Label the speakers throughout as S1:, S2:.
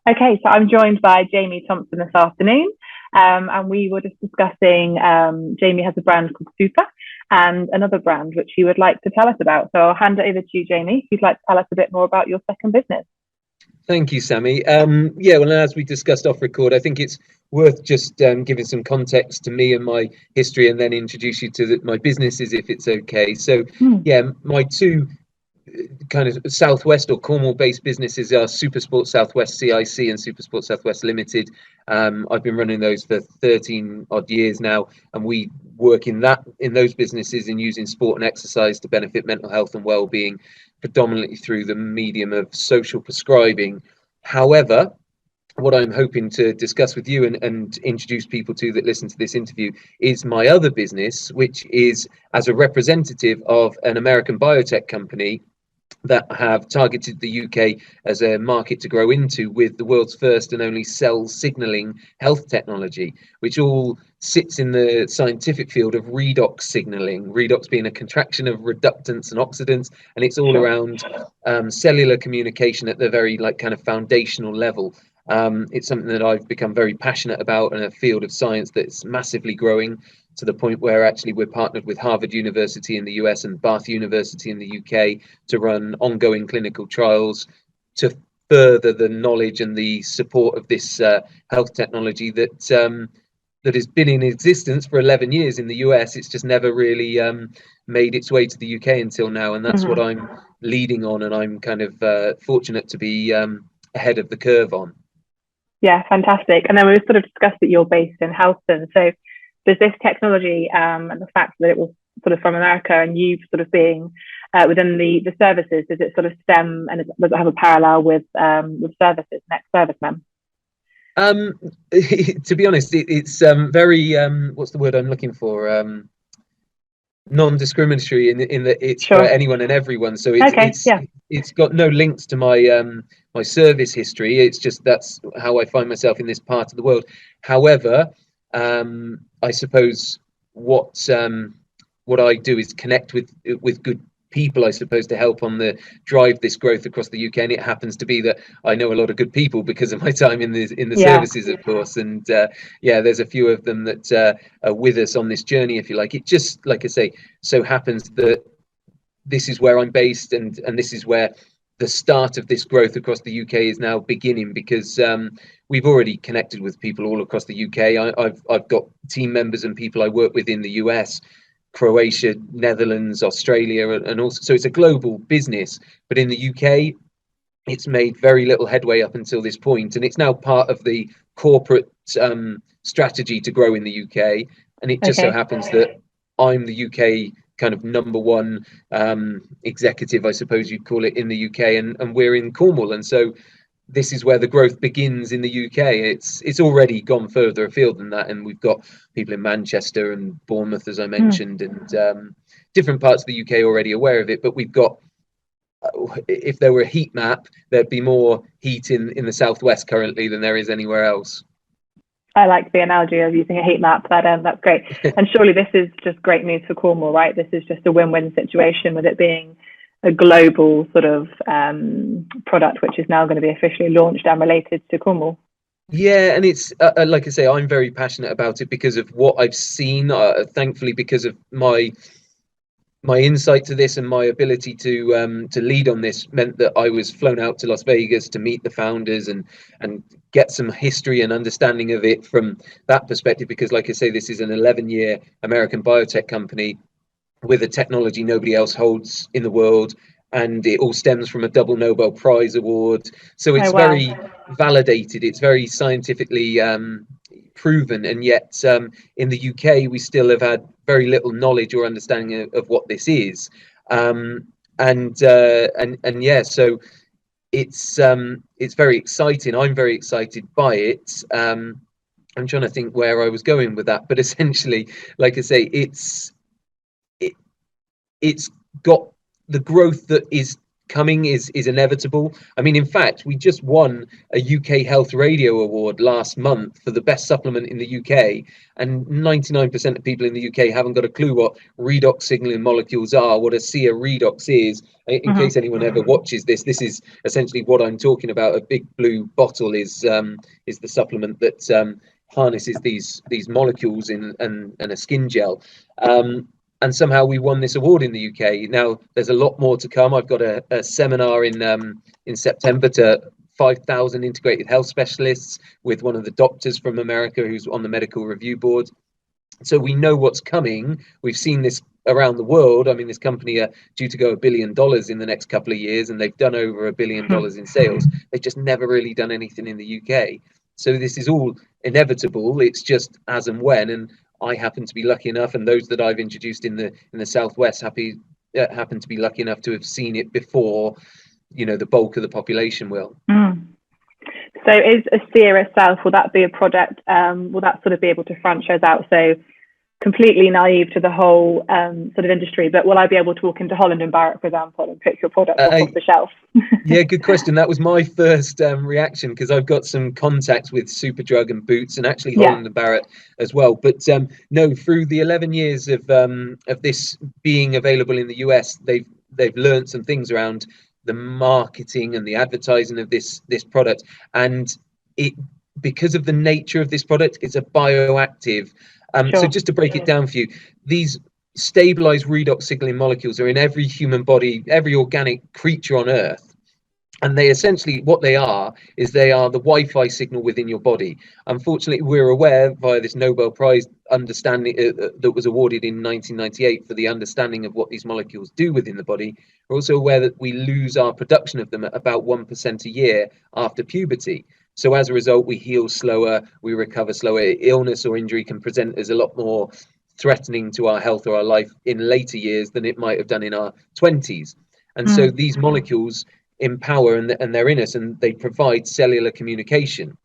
S1: Okay, so I'm joined by Jamie Thomson this afternoon, and we were just discussing. Jamie has a brand called Super and another brand which he would like to tell us about. So I'll hand it over to you, Jamie, if you'd like to tell us a bit more about your second business.
S2: Thank you, Sammie. Yeah, well, as we discussed off record, I think it's worth just giving some context to me and my history, and then introduce you to my businesses, if it's okay. So,
S1: Hmm.
S2: yeah, my two kind of Southwest or Cornwall-based businesses are Supersport Southwest CIC and Supersport Southwest Limited. I've been running those for 13 odd years now, and we work in those businesses in using sport and exercise to benefit mental health and well-being, predominantly through the medium of social prescribing. However, what I'm hoping to discuss with you and introduce people to that listen to this interview is my other business, which is as a representative of an American biotech company that have targeted the UK as a market to grow into with the world's first and only cell signaling health technology, which all sits in the scientific field of redox signaling, redox being a contraction of reductants and oxidants, and it's all
S1: Sure.
S2: around cellular communication at the very kind of foundational level. It's something that I've become very passionate about, and a field of science that's massively growing to the point where actually we're partnered with Harvard University in the US and Bath University in the UK to run ongoing clinical trials to further the knowledge and the support of this health technology that has been in existence for 11 years in the US. It's just never really made its way to the UK until now, and that's what
S1: Hmm.
S2: I'm leading on, and I'm kind of fortunate to be ahead of the curve on.
S1: Yeah, fantastic. And then we sort of discussed that you're based in Houston. So does this technology and the fact that it was sort of from America and you sort of being within the services, does it sort of stem and does it have a parallel with services, next servicemen?
S2: To be honest, it's very what's the word I'm looking for? Non-discriminatory in that it's for
S1: Sure.
S2: anyone and everyone. So
S1: Okay. Yeah.
S2: it's got no links to my service history. It's just that's how I find myself in this part of the world. However, I suppose what I do is connect with good people, I suppose, to help on the drive this growth across the UK. And it happens to be that I know a lot of good people because of my time in the
S1: Yeah.
S2: services, of course. And yeah, there's a few of them that are with us on this journey, if you like. It just, like I say, so happens that this is where I'm based, and this is where the start of this growth across the UK is now beginning, because we've already connected with people all across the UK. I've got team members and people I work with in the US, Croatia, Netherlands, Australia, and also, so it's a global business. But in the UK, it's made very little headway up until this point, and it's now part of the corporate strategy to grow in the UK. And it just so
S1: Okay.
S2: happens that I'm the UK kind of number one executive, I suppose you'd call it, in the UK, and we're in Cornwall, and so this is where the growth begins in the UK. It's already gone further afield than that, and we've got people in Manchester and Bournemouth, as I
S1: Mm.
S2: mentioned, and different parts of the UK already aware of it. But we've got, if there were a heat map, there'd be more heat in the southwest currently than there is anywhere else.
S1: I like the analogy of using a heat map. That's great. And surely this is just great news for Cornwall, right? This is just a win-win situation with it being a global sort of product, which is now going to be officially launched and related to Cornwall.
S2: Yeah, and it's like I say, I'm very passionate about it because of what I've seen. Thankfully, because of my insight to this and my ability to lead on this, meant that I was flown out to Las Vegas to meet the founders and get some history and understanding of it from that perspective. Because, like I say, this is an 11-year American biotech company with a technology nobody else holds in the world, and it all stems from a double Nobel Prize award. So
S1: Oh,
S2: it's
S1: wow.
S2: very validated, it's very scientifically proven, and yet in the UK we still have had very little knowledge or understanding of what this is. And yeah, so it's very exciting. I'm very excited by it. I'm trying to think where I was going with that, but essentially, like I say, it's got the growth that is coming is inevitable. I mean, in fact, we just won a UK Health Radio Award last month for the best supplement in the UK, and 99% of people in the UK haven't got a clue what redox signaling molecules are, what a SIA redox is. In case anyone ever watches this is essentially what I'm talking about. A big blue bottle is the supplement that harnesses these molecules in a skin gel. And somehow we won this award in the UK. Now there's a lot more to come. I've got a seminar in September to 5,000 integrated health specialists with one of the doctors from America who's on the medical review board. So we know what's coming. We've seen this around the world. I mean, this company are due to go $1 billion in the next couple of years, and they've done over $1 billion in sales. They've just never really done anything in the UK. So this is all inevitable. It's just as and when. And I happen to be lucky enough, and those that I've introduced in the Southwest happen to be lucky enough to have seen it before, the bulk of the population will.
S1: So is ASEA itself, will that be a product, will that sort of be able to franchise out? So completely naive to the whole sort of industry, but will I be able to walk into Holland & Barrett, for example, and pick your product off the shelf?
S2: Yeah, good question. That was my first reaction, because I've got some contacts with Superdrug and Boots, and actually Holland & Barrett as well. But no, through the 11 years of this being available in the US, they've learned some things around the marketing and the advertising of this product, and because of the nature of this product, it's a bioactive. So just to break it down for you, these stabilized redox signaling molecules are in every human body, every organic creature on Earth. And they essentially, what they are the Wi-Fi signal within your body. Unfortunately, we're aware via this Nobel Prize understanding that was awarded in 1998 for the understanding of what these molecules do within the body. We're also aware that we lose our production of them at about 1% a year after puberty. So as a result, we heal slower, we recover slower. Illness or injury can present as a lot more threatening to our health or our life in later years than it might have done in our 20s. And so these molecules empower, and they're in us, and they provide cellular communication.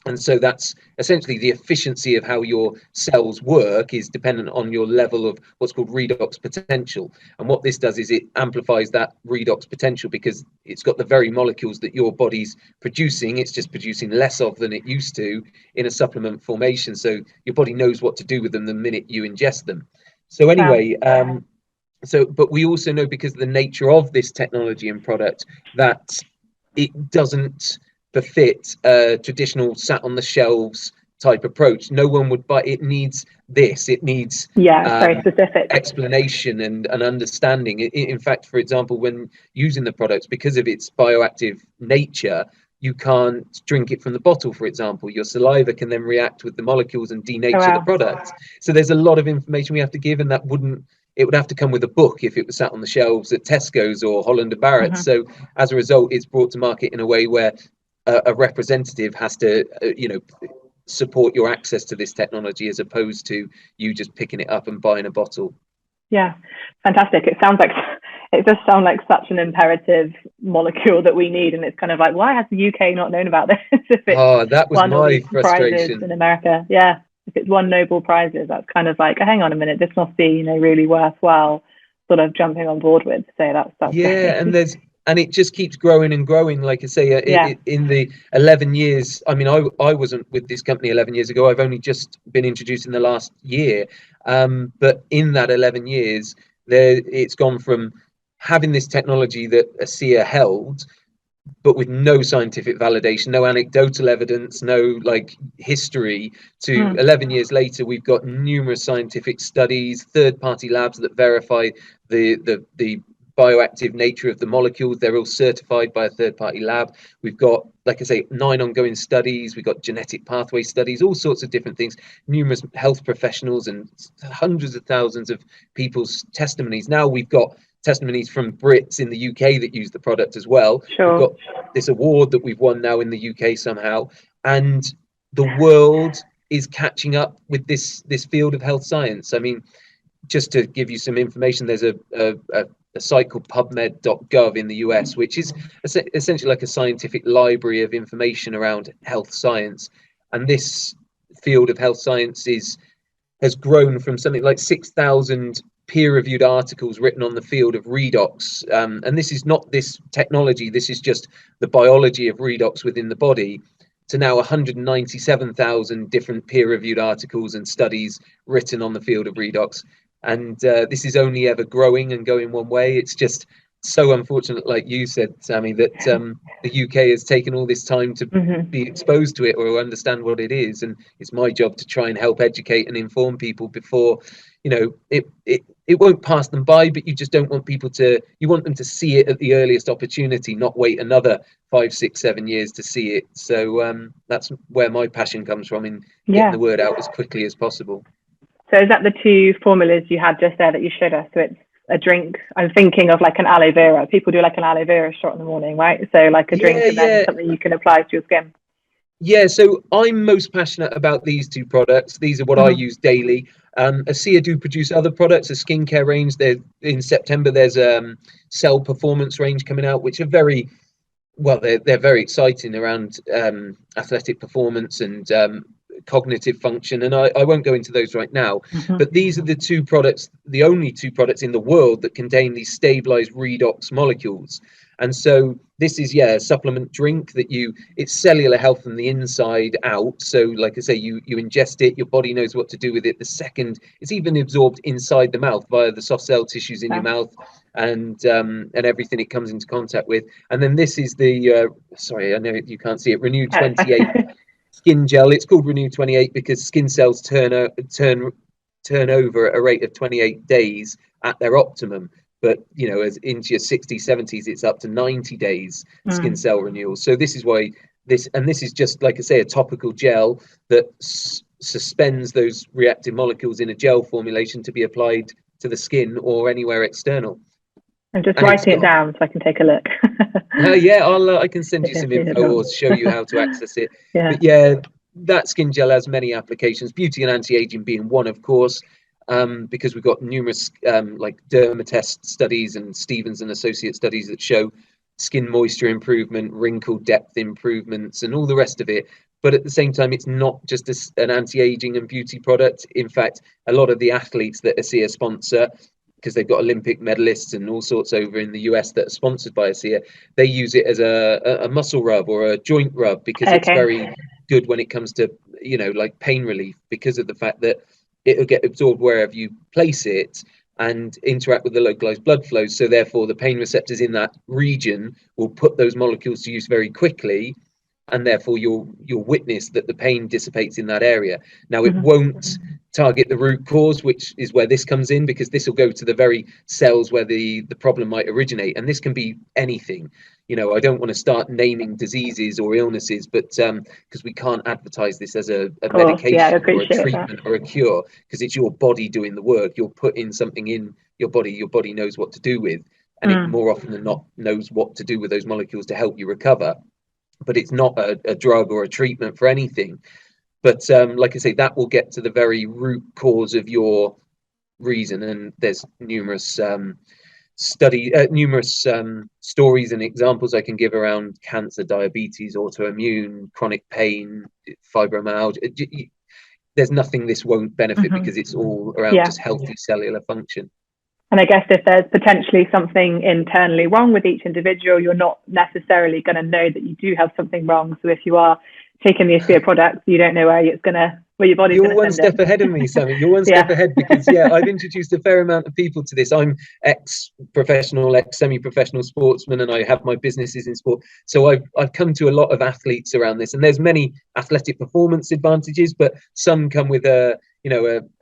S2: And so that's essentially the efficiency of how your cells work is dependent on your level of what's called redox potential. And what this does is it amplifies that redox potential, because it's got the very molecules that your body's producing. It's just producing less of than it used to in a supplement formation. So your body knows what to do with them the minute you ingest them. So anyway, but we also know, because of the nature of this technology and product, that it doesn't befit a traditional sat on the shelves type approach. No one would buy it. Needs this. It needs
S1: very specific
S2: explanation and understanding. In fact, for example, when using the products, because of its bioactive nature, you can't drink it from the bottle, for example. Your saliva can then react with the molecules and denature the product. So there's a lot of information we have to give, and it would have to come with a book if it was sat on the shelves at Tesco's or Holland & Barrett. So as a result, it's brought to market in a way where a representative has to, support your access to this technology, as opposed to you just picking it up and buying a bottle.
S1: Yeah, fantastic. It does sound like such an imperative molecule that we need, and it's kind of like, why has the UK not known about this?
S2: That was my frustration
S1: in America. Yeah, if it's won Nobel Prizes, that's kind of like, hang on a minute, this must be really worthwhile sort of jumping on board with. So that's
S2: great. And it just keeps growing and growing. Like I say, in the 11 years, I mean, I wasn't with this company 11 years ago. I've only just been introduced in the last year. But in that 11 years, it's gone from having this technology that ASEA held, but with no scientific validation, no anecdotal evidence, no history, to 11 years later, we've got numerous scientific studies, third-party labs that verify the bioactive nature of the molecules. They're all certified by a third-party lab. We've got, like I say, 9 ongoing studies. We've got genetic pathway studies, all sorts of different things, numerous health professionals, and hundreds of thousands of people's testimonies. Now we've got testimonies from Brits in the UK that use the product as well. We've got this award that we've won now in the UK somehow, and the world is catching up with this field of health science. I mean, just to give you some information, there's a site called PubMed.gov in the US, which is essentially like a scientific library of information around health science. And this field of health science has grown from something like 6,000 peer-reviewed articles written on the field of redox, and this is not this technology, this is just the biology of redox within the body, to now 197,000 different peer-reviewed articles and studies written on the field of redox. And this is only ever growing and going one way. It's just so unfortunate, like you said, Sammie, that the UK has taken all this time to be exposed to it or understand what it is. And it's my job to try and help educate and inform people before, you know, it won't pass them by, but you just don't want people to, you want them to see it at the earliest opportunity, not wait another 5, 6, 7 years to see it. So that's where my passion comes from, in getting the word out as quickly as possible.
S1: So is that the 2 formulas you had just there that you showed us? So it's a drink. I'm thinking of like an aloe vera. People do like an aloe vera shot in the morning, right? So like a drink and then something you can apply to your skin.
S2: Yeah, so I'm most passionate about these 2 products. These are what I use daily. ASEA do produce other products, a skincare range. In September, there's Cell Performance range coming out, which are very, well, they're very exciting around athletic performance and cognitive function, and I won't go into those right now, but these are the 2 products, the only 2 products in the world that contain these stabilized redox molecules. And so this is a supplement drink that it's cellular health from the inside out. So like I say, you ingest it, your body knows what to do with it the second it's even absorbed inside the mouth via the soft cell tissues in your mouth and everything it comes into contact with. And then this is the sorry, I know you can't see it, Renew 28 skin gel. It's called Renew 28 because skin cells turn over at a rate of 28 days at their optimum. But, you know, as into your 60s, 70s, it's up to 90 days skin cell renewal. So this is why this is just, like I say, a topical gel that suspends those reactive molecules in a gel formulation to be applied to the skin or anywhere external.
S1: I'm just writing it down so I can take a look.
S2: I can send you some info or show you how to access it. But yeah, that skin gel has many applications, beauty and anti-aging being one, of course, because we've got numerous like Dermatest studies and Stevens and Associate studies that show skin moisture improvement, wrinkle depth improvements, and all the rest of it. But at the same time, it's not just an anti-aging and beauty product. In fact, a lot of the athletes that ASEA sponsor, because they've got Olympic medalists and all sorts over in the US that are sponsored by ASEA, they use it as a muscle rub or a joint rub because it's very good when it comes to, you know, like pain relief, because of the fact that it'll get absorbed wherever you place it and interact with the localized blood flows. So therefore, the pain receptors in that region will put those molecules to use very quickly, and therefore you'll witness that the pain dissipates in that area. Now, it won't target the root cause, which is where this comes in, because this will go to the very cells where the problem might originate, and this can be anything. You know, I don't want to start naming diseases or illnesses, but because we can't advertise this as a medication or a treatment or a cure, because it's your body doing the work. You're putting something in your body knows what to do with, and it more often than not knows what to do with those molecules to help you recover. But it's not a drug or a treatment for anything. But like I say, that will get to the very root cause of your reason, and there's numerous stories and examples I can give around cancer, diabetes, autoimmune, chronic pain, fibromyalgia. There's nothing this won't benefit because it's all around just healthy cellular function.
S1: And I guess if there's potentially something internally wrong with each individual, you're not necessarily going to know that you do have something wrong. So if you are taking the ASEA product, you don't know where your body's going to send it.
S2: You're one step ahead of me, Sammie. You're one step ahead, because I've introduced a fair amount of people to this. I'm ex-professional, ex-semi-professional sportsman, and I have my businesses in sport. So I've come to a lot of athletes around this, and there's many athletic performance advantages, but some come with an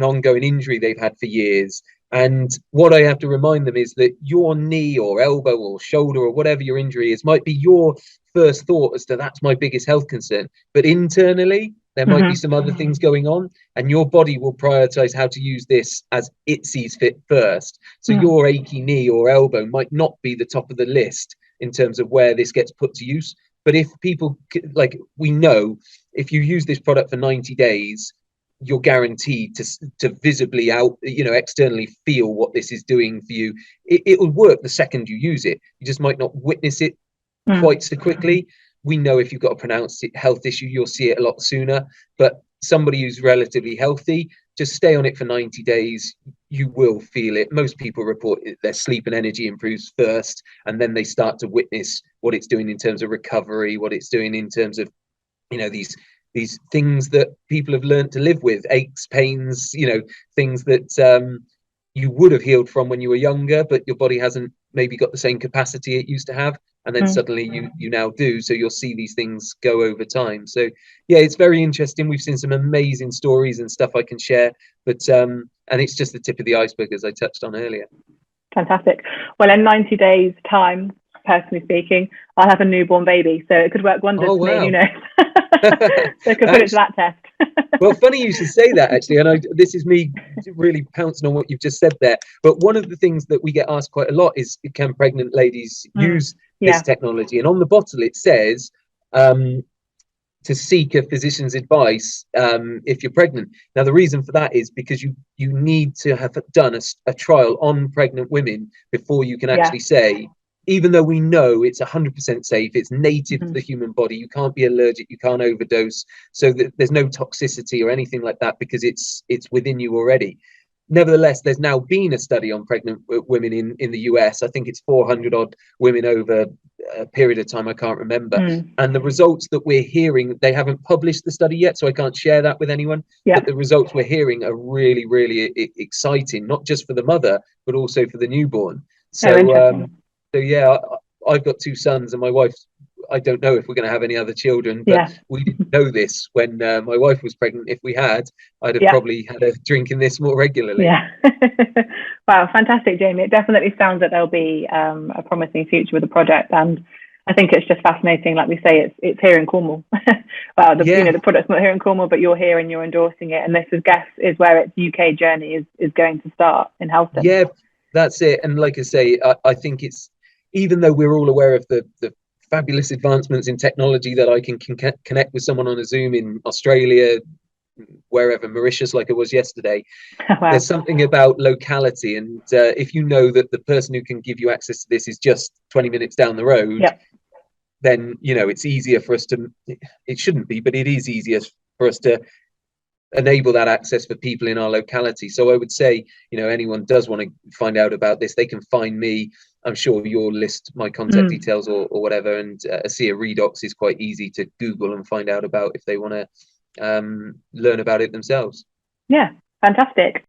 S2: ongoing injury they've had for years. And what I have to remind them is that your knee or elbow or shoulder or whatever your injury is might be your first thought as to that's my biggest health concern. But internally, there might be some other things going on, and your body will prioritize how to use this as it sees fit first. So your achy knee or elbow might not be the top of the list in terms of where this gets put to use. But if people, like, we know if you use this product for 90 days, you're guaranteed to visibly externally feel what this is doing for you. It will work the second you use it. You just might not witness it quite so quickly. We know if you've got a pronounced health issue, you'll see it a lot sooner. But somebody who's relatively healthy, just stay on it for 90 days. You will feel it. Most people report their sleep and energy improves first, and then they start to witness what it's doing in terms of recovery, what it's doing in terms of, you know, these things that people have learned to live with, aches, pains, you know, things that you would have healed from when you were younger, but your body hasn't maybe got the same capacity it used to have, and then suddenly you now do. So you'll see these things go over time. So yeah, it's very interesting. We've seen some amazing stories and stuff I can share, but and it's just the tip of the iceberg, as I touched on earlier.
S1: Fantastic. Well, in 90 days time, personally speaking, I'll have a newborn baby, so it could work wonders for me, who knows. So I could put it to that test.
S2: Well, funny you should say that, actually, and this is me really pouncing on what you've just said there, but one of the things that we get asked quite a lot is, can pregnant ladies use this technology? And on the bottle it says to seek a physician's advice if you're pregnant. Now, the reason for that is because you need to have done a trial on pregnant women before you can actually say, even though we know it's 100% safe, it's native to the human body, you can't be allergic, you can't overdose, so that there's no toxicity or anything like that, because it's within you already. Nevertheless, there's now been a study on pregnant women in the US. I think it's 400 odd women over a period of time, I can't remember. And the results that we're hearing, they haven't published the study yet, so I can't share that with anyone. But the results we're hearing are really, really exciting, not just for the mother, but also for the newborn. So yeah, I've got 2 sons, and my wife, I don't know if we're going to have any other children, but we didn't know this when my wife was pregnant. If we had, I'd have probably had a drink in this more regularly.
S1: Wow, fantastic, Jamie. It definitely sounds that there'll be a promising future with the project, and I think it's just fascinating. Like we say, it's here in Cornwall. Well, you know, the product's not here in Cornwall, but you're here and you're endorsing it, and this is where its UK journey is going to start in Helston.
S2: Yeah, that's it. And like I say, I think it's, even though we're all aware of the fabulous advancements in technology, that I can connect with someone on a Zoom in Australia, wherever, Mauritius, like it was yesterday. Wow. There's something about locality, and if you know that the person who can give you access to this is just 20 minutes down the road, then, you know, it's easier for us to, it shouldn't be, but it is easier for us to enable that access for people in our locality. So I would say, you know, anyone does want to find out about this, they can find me. I'm sure you'll list my contact details or whatever, and see a Redox is quite easy to Google and find out about if they want to learn about it themselves.
S1: Yeah, fantastic.